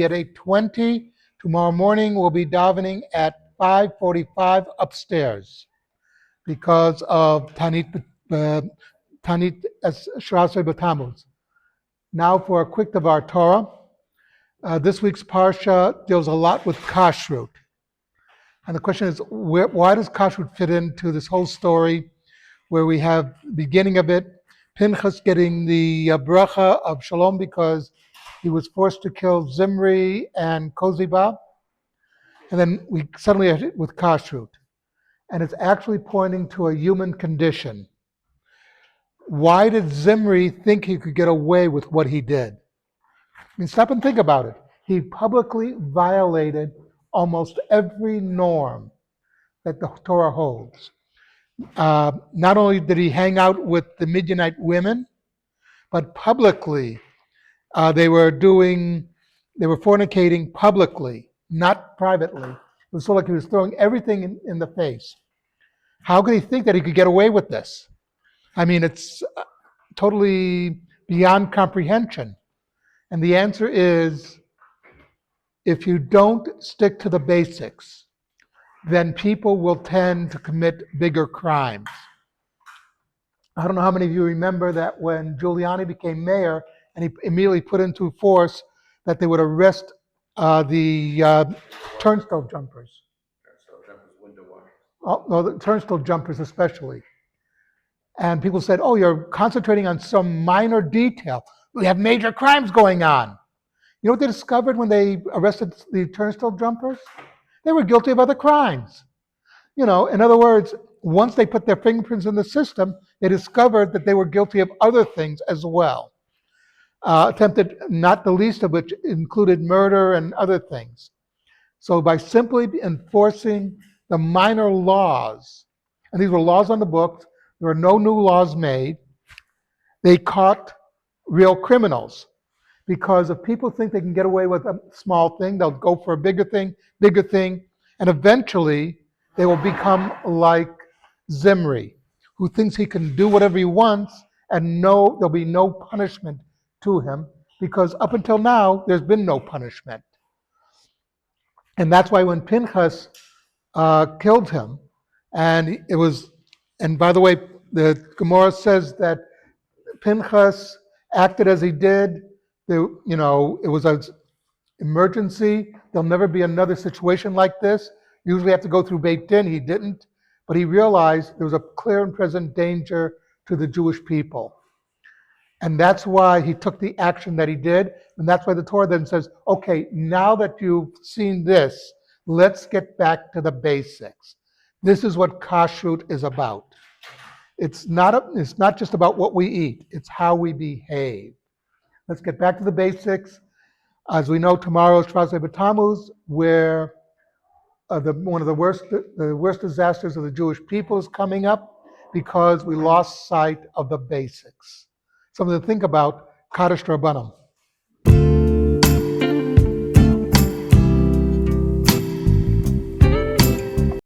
at 8:20. Tomorrow morning we'll be davening at 5:45 upstairs because of Tanit Shirasei B'Tammuz. Now for a quick Devar Torah. This week's Parsha deals a lot with kashrut. And the question is, why does kashrut fit into this whole story where we have the beginning of it, Pinchas getting the bracha of shalom because he was forced to kill Zimri and Koziba, and then we suddenly have it with kashrut. And it's actually pointing to a human condition. Why did Zimri think he could get away with what he did? I mean, stop and think about it. He publicly violated almost every norm that the Torah holds. Not only did he hang out with the Midianite women, but publicly they were fornicating publicly, not privately. It was sort of like he was throwing everything in the face. How could he think that he could get away with this? I mean, it's totally beyond comprehension. And the answer is, if you don't stick to the basics, then people will tend to commit bigger crimes. I don't know how many of you remember that when Giuliani became mayor and he immediately put into force that they would arrest the turnstile jumpers. The turnstile jumpers especially. And people said, oh, you're concentrating on some minor detail. We have major crimes going on. You know what they discovered when they arrested the turnstile jumpers? They were guilty of other crimes. In other words, once they put their fingerprints in the system, they discovered that they were guilty of other things as well. Attempted, not the least of which included murder and other things. So by simply enforcing the minor laws, and these were laws on the books, there were no new laws made, they caught real criminals. Because if people think they can get away with a small thing, they'll go for a bigger thing, and eventually they will become like Zimri, who thinks he can do whatever he wants and there'll be no punishment to him, because up until now, there's been no punishment. And that's why when Pinchas killed him, and by the way, the Gemara says that Pinchas acted as he did. It was an emergency. There'll never be another situation like this. Usually have to go through Beit Din. He didn't, but he realized there was a clear and present danger to the Jewish people. And that's why he took the action that he did. And that's why the Torah then says, okay, now that you've seen this, let's get back to the basics. This is what kashrut is about. It's not just about what we eat. It's how we behave. Let's get back to the basics. As we know, tomorrow is Shirasei B'Tammuz, where one of the worst disasters of the Jewish people is coming up because we lost sight of the basics. Something to think about, Kaddish Rabbanim.